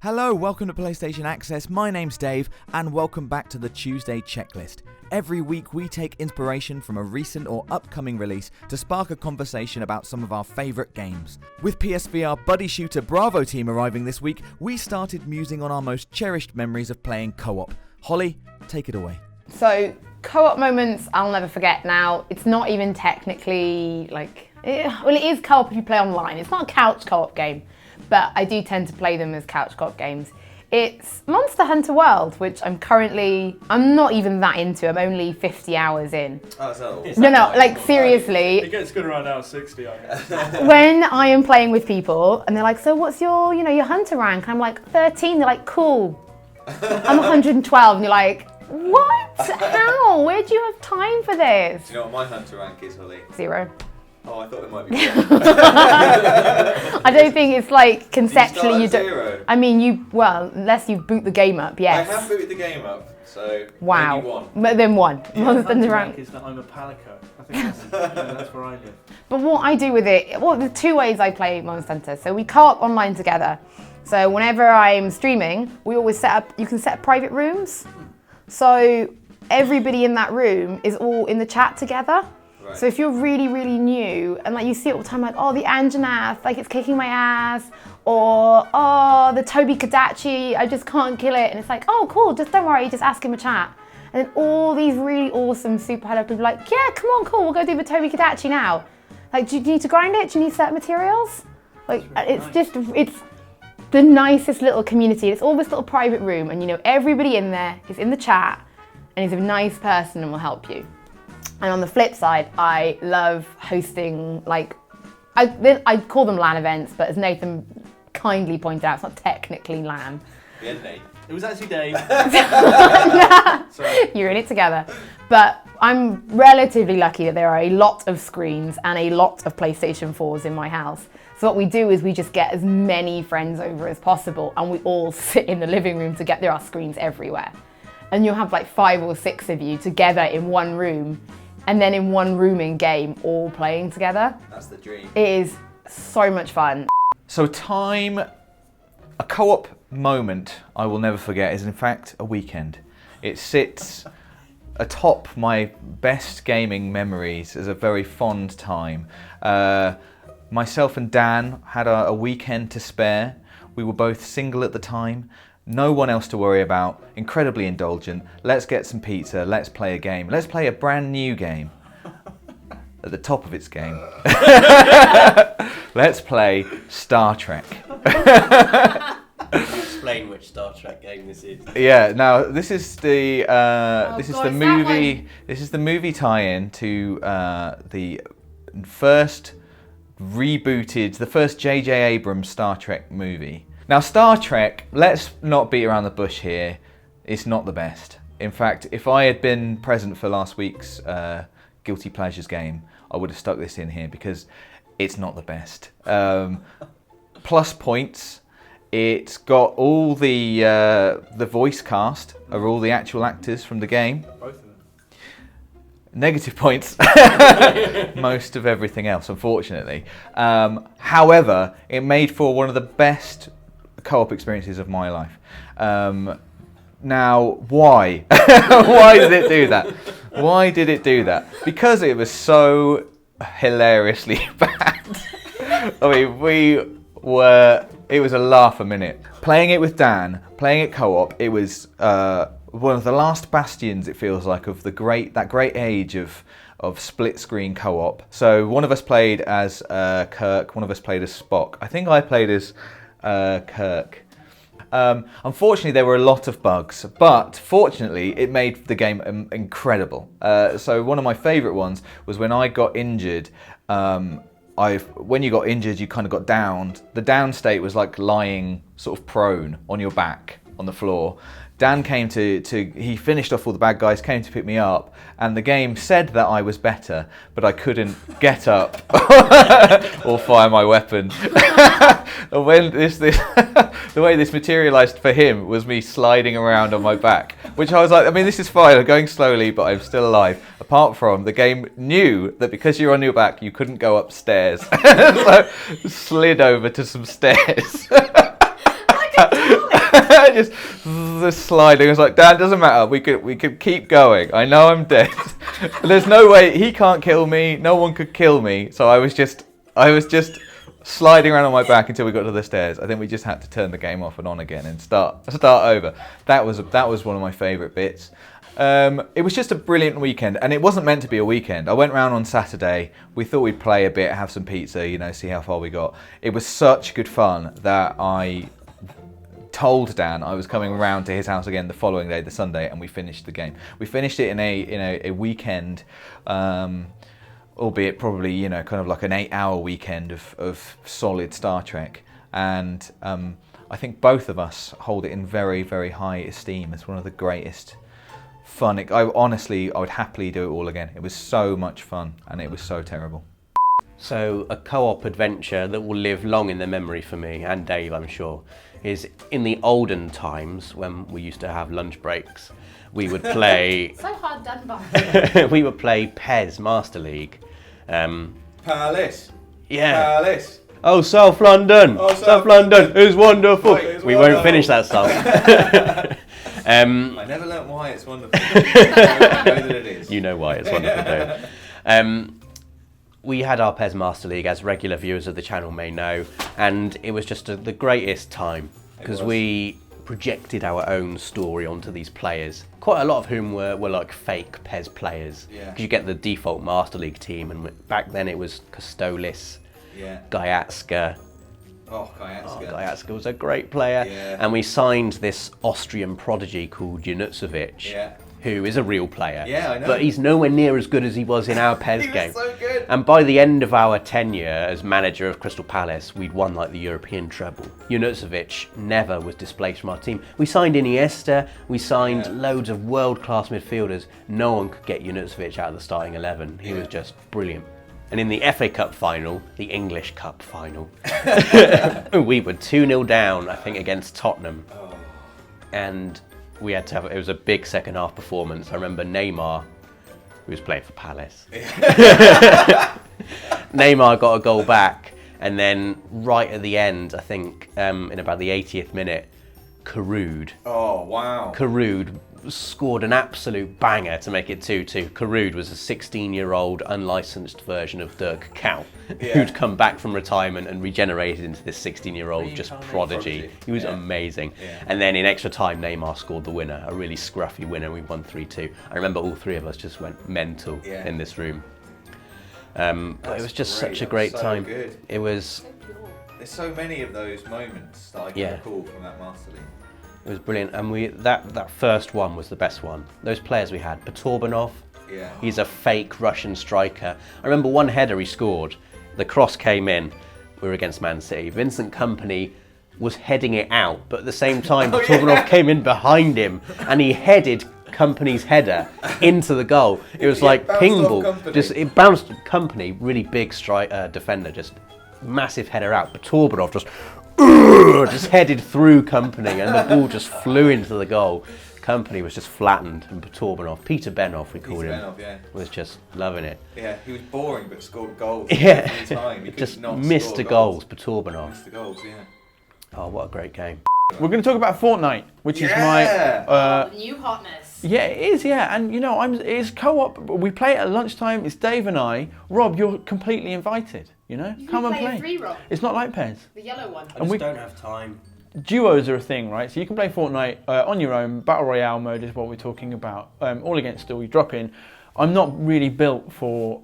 Hello, welcome to PlayStation Access. My name's Dave, and welcome back to the Tuesday Checklist. Every week we take inspiration from a recent or upcoming release to spark a conversation about some of our favourite games. With PSVR buddy shooter Bravo Team arriving this week, we started musing on our most cherished memories of playing co-op. Holly, take it away. So, co-op moments I'll never forget now. It's not even technically it is co-op if you play online. It's not a couch co-op game, but I do tend to play them as couch co-op games. It's Monster Hunter World, which I'm not even that into. I'm only 50 hours in. Oh, so Seriously. It gets good around hour 60, I guess. When I am playing with people and they're like, so what's your hunter rank? And I'm like, 13. They're like, cool. I'm 112. And you're like, what? How? Where do you have time for this? Do you know what my hunter rank is, Holly? 0. Oh, I thought it might be. I don't think it's like conceptually you don't. 0? I mean, unless you boot the game up, yes. I have booted the game up, so wow. maybe 1. But then 1. Yeah, Monster Hunter rank rank is that I'm a palico. I think that's where I live. But what I do with it, the 2 ways I play Monster Hunter. So we co-op online together. So whenever I'm streaming, we always you can set up private rooms. So everybody in that room is all in the chat together. Right. So if you're really, really new and you see it all the time, oh, the Anjanath, it's kicking my ass, or oh, the Toby Kadachi, I just can't kill it. And it's like, oh, cool, just don't worry, just ask him a chat. And then all these really awesome super high people are like, yeah, come on, cool, we'll go do the Toby Kadachi now. Do you need to grind it? Do you need certain materials? It's the nicest little community. It's all this little private room, and everybody in there is in the chat and is a nice person and will help you. And on the flip side, I love hosting, I call them LAN events, but as Nathan kindly pointed out, it's not technically LAN. Yeah, Nate. It was actually Dave. Sorry. You're in it together. But I'm relatively lucky that there are a lot of screens and a lot of PlayStation 4s in my house. So what we do is we just get as many friends over as possible, and we all sit in the living room together. There are screens everywhere. And you'll have 5 or 6 of you together in one room, and then in one room in game, all playing together. That's the dream. It is so much fun. So a co-op moment I will never forget is in fact a weekend. It sits atop my best gaming memories as a very fond time. Myself and Dan had a weekend to spare. We were both single at the time. No one else to worry about, incredibly indulgent. Let's get some pizza, let's play a game. Let's play a brand new game at the top of its game. Let's play Star Trek. Explain which Star Trek game this is. Yeah, now this is the movie. This is the movie tie-in to the first J.J. Abrams Star Trek movie. Now, Star Trek, let's not beat around the bush here, it's not the best. In fact, if I had been present for last week's Guilty Pleasures game, I would have stuck this in here because it's not the best. Plus points, it's got all the voice cast are all the actual actors from the game. Both of them. Negative points, most of everything else, unfortunately. However, it made for one of the best co-op experiences of my life. Now, why? Why did it do that? Why did it do that? Because it was so hilariously bad. I mean, it was a laugh a minute. Playing it with Dan, playing it co-op, it was one of the last bastions, it feels like, of that great age of split screen co-op. So one of us played as Kirk, one of us played as Spock. I think I played as Kirk. Unfortunately, there were a lot of bugs, but fortunately, it made the game incredible. So one of my favourite ones was when I got injured. When you got injured, you kind of got downed. The down state was like lying sort of prone on your back on the floor. Dan came he finished off all the bad guys, came to pick me up, and the game said that I was better, but I couldn't get up or fire my weapon. And when the way this materialised for him was me sliding around on my back, which I was like, I mean, this is fine, I'm going slowly, but I'm still alive. Apart from, the game knew that because you're on your back, you couldn't go upstairs. So slid over to some stairs. Like a just sliding. I was like, Dad, doesn't matter. We could keep going. I know I'm dead. There's no way he can't kill me. No one could kill me. So I was just sliding around on my back until we got to the stairs. I think we just had to turn the game off and on again and start over. That was one of my favourite bits. It was just a brilliant weekend, and it wasn't meant to be a weekend. I went round on Saturday. We thought we'd play a bit, have some pizza, see how far we got. It was such good fun that I told Dan I was coming round to his house again the following day, the Sunday, and we finished the game. We finished it in a weekend, albeit probably kind of like an 8-hour weekend of solid Star Trek, and I think both of us hold it in very, very high esteem as one of the greatest fun. I would happily do it all again. It was so much fun, and it was so terrible. So a co-op adventure that will live long in the memory for me and Dave, I'm sure, is in the olden times when we used to have lunch breaks. We would play. So hard done by. We would play PES Master League. Palace. Yeah. Palace. Oh, South London. Oh, South London is wonderful. It's We wonderful. won't finish that song. I never learnt why it's wonderful. I know that it is. You know why it's wonderful, Dave. We had our PES Master League, as regular viewers of the channel may know, and it was just the greatest time because we projected our own story onto these players, quite a lot of whom were like fake PES players. Yeah. Because you get the default Master League team, and back then it was Kostolis, Yeah. Gajatska. Oh, Gajatska. Gajatska was a great player. Yeah. And we signed this Austrian prodigy called Janušović, Yeah. who is a real player. Yeah, I know. But he's nowhere near as good as he was in our PES He was game. so good. And by the end of our tenure as manager of Crystal Palace, we'd won like the European treble. Janušović never was displaced from our team. We signed Iniesta, we signed loads of world-class midfielders. No one could get Janušović out of the starting 11. He was just brilliant. And in the FA Cup final, the English Cup final, we were 2-0 down, I think, against Tottenham. And we had to have, it was a big second half performance. I remember Neymar, who was playing for Palace. Neymar got a goal back, and then right at the end, I think in about the 80th minute, Caroud Oh, wow. scored an absolute banger to make it 2-2. Caroud was a 16-year-old unlicensed version of Dirk Kuyt, who'd come back from retirement and regenerated into this 16-year-old just prodigy. He was amazing. Yeah. And then in extra time, Neymar scored the winner, a really scruffy winner. We won 3-2. I remember all three of us just went mental in this room. But it was just such a great so time. Good. It was. There's so many of those moments that I can recall from that Master League. It was brilliant, and that first one was the best one. Those players we had, Potorbanov, he's a fake Russian striker. I remember one header he scored, the cross came in, we were against Man City. Vincent Kompany was heading it out, but at the same time, Potorbanov came in behind him, and he headed Kompany's header into the goal. It was like pinball. It bounced Kompany, really big defender, just massive header out. Potorbanov just headed through Kompany, and the ball just flew into the goal. Kompany was just flattened, and Potorbanov, Peter Benov we called him, was just loving it. Yeah, he was boring but scored goals. Yeah, every time. He just not missed the goals, Potorbanov. Missed the goals, yeah. Oh, what a great game. We're going to talk about Fortnite, which is my... New hotness. Yeah, it is, yeah. And, it's co-op. We play it at lunchtime. It's Dave and I. Rob, you're completely invited, Come and play. Free, Rob. It's not like PES. The yellow one. I just don't have time. Duos are a thing, right? So you can play Fortnite on your own. Battle Royale mode is what we're talking about. All against all, you drop in. I'm not really built for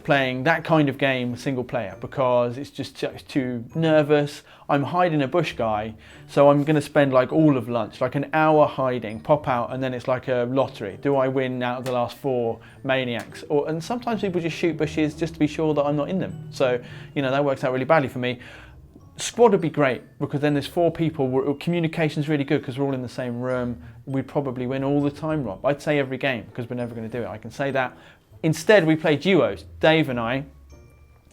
playing that kind of game single player because it's too nervous. I'm hiding a bush guy, so I'm going to spend like all of lunch, like an hour hiding, pop out, and then it's like a lottery. Do I win out of the last 4 maniacs? And sometimes people just shoot bushes just to be sure that I'm not in them. So, that works out really badly for me. Squad would be great because then there's 4 people. Communication's really good because we're all in the same room. We'd probably win all the time, Rob. I'd say every game because we're never going to do it. I can say that. Instead, we play duos, Dave and I,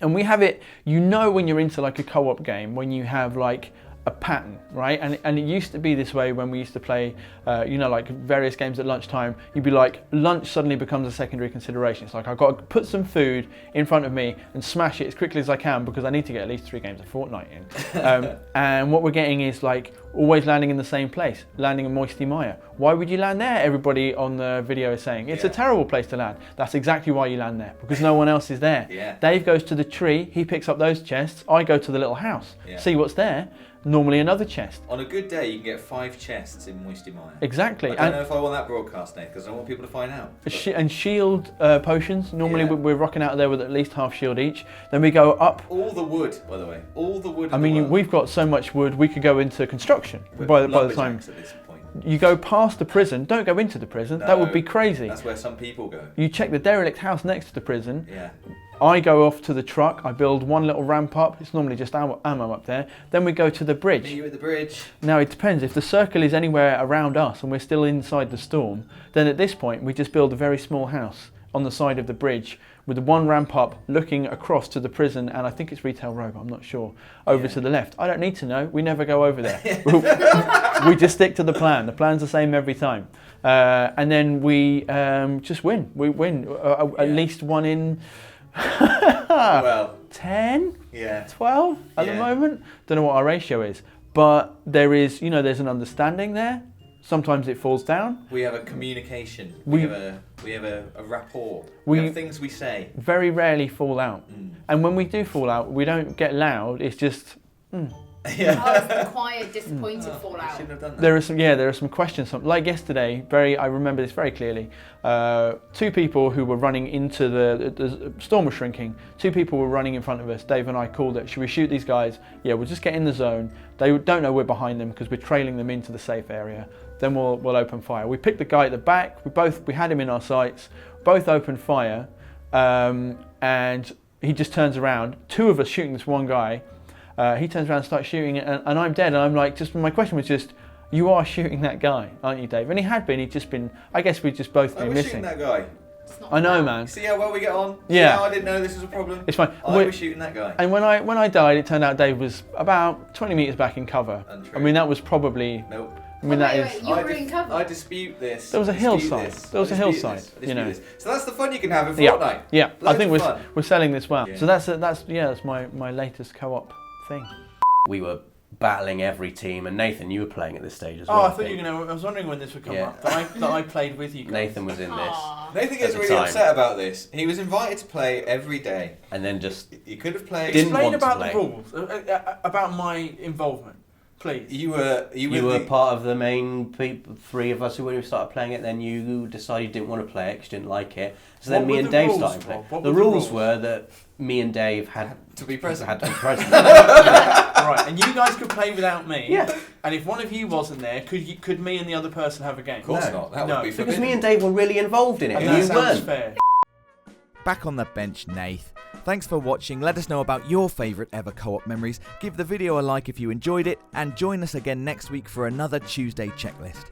and we have it. When you're into like a co-op game, when you have like a pattern, right? And it used to be this way when we used to play, like various games at lunchtime. You'd be like, lunch suddenly becomes a secondary consideration. It's like, I've got to put some food in front of me and smash it as quickly as I can because I need to get at least 3 games of Fortnite in. And what we're getting is like always landing in the same place, landing in Moisty Mire. Why would you land there? Everybody on the video is saying it's a terrible place to land. That's exactly why you land there, because no one else is there. Yeah. Dave goes to the tree, he picks up those chests. I go to the little house, see what's there. Normally another chest. On a good day, you can get 5 chests in Moisty Mire. Exactly. I don't know if I want that broadcast, Nate, because I don't want people to find out. And shield potions. Normally we're rocking out there with at least half shield each. Then we go up. All the wood, by the way. All the wood. I mean, we've got so much wood, we could go into construction by the time. At this point. You go past the prison. Don't go into the prison. No, that would be crazy. That's where some people go. You check the derelict house next to the prison. Yeah. I go off to the truck, I build one little ramp up, it's normally just ammo up there, then we go to the bridge. Meet you at the bridge. Now it depends, if the circle is anywhere around us and we're still inside the storm, then at this point we just build a very small house on the side of the bridge with the one ramp up looking across to the prison, and I think it's Retail Row, but I'm not sure, over to the left. I don't need to know, we never go over there. We just stick to the plan. The plan's the same every time. And then we just win. We win at least one in... Well, 10, 12 at the moment. Don't know what our ratio is, but there is, there's an understanding there. Sometimes it falls down. We have a communication. We have a rapport. We have things we say. Very rarely fall out, and when we do fall out, we don't get loud. It's just. Yeah. Oh, it's the quiet, disappointed fallout. Shouldn't have done that. There are some questions. Like yesterday, I remember this very clearly. 2 people who were running into the storm was shrinking. 2 people were running in front of us. Dave and I called it. Should we shoot these guys? Yeah, we'll just get in the zone. They don't know we're behind them because we're trailing them into the safe area. Then we'll open fire. We picked the guy at the back. We had him in our sights. Both opened fire, and he just turns around. 2 of us shooting this one guy. He turns around and starts shooting, and I'm dead. And I'm like, my question was just, you are shooting that guy, aren't you, Dave? And he had been. He'd just been. I guess we'd just both been missing. Shooting that guy. I know, man. See how well we get on. Yeah. See how I didn't know this was a problem. It's fine. I was shooting that guy. And when I died, it turned out Dave was about 20 meters back in cover. Untrue. I mean, that was probably. Nope. I mean, wait, you were in cover. I dispute this. There was a hillside. There was a hillside. So that's the fun you can have in Fortnite. Yeah. I think fun. we're selling this well. Yeah. So that's my latest co-op thing. We were battling every team, and Nathan, you were playing at this stage as well. Oh, I thought you were going to... I was wondering when this would come up, that I played with you guys. Nathan was in this. Nathan gets really upset about this. He was invited to play every day. And then just... He could have played... Explain about the rules, about my involvement, please. You were part of the main 3 of us who, when we started playing it, then you decided you didn't want to play it because you didn't like it. So then me and Dave started playing. The rules were that me and Dave had to be present. Right, and you guys could play without me. Yeah. And if one of you wasn't there, could me and the other person have a game? Of course not. That would be forbidden. Because me and Dave were really involved in it, And and that you sounds weren't. fair. Back on the bench, Nath. Thanks for watching. Let us know about your favourite ever co-op memories. Give the video a like if you enjoyed it, and join us again next week for another Tuesday checklist.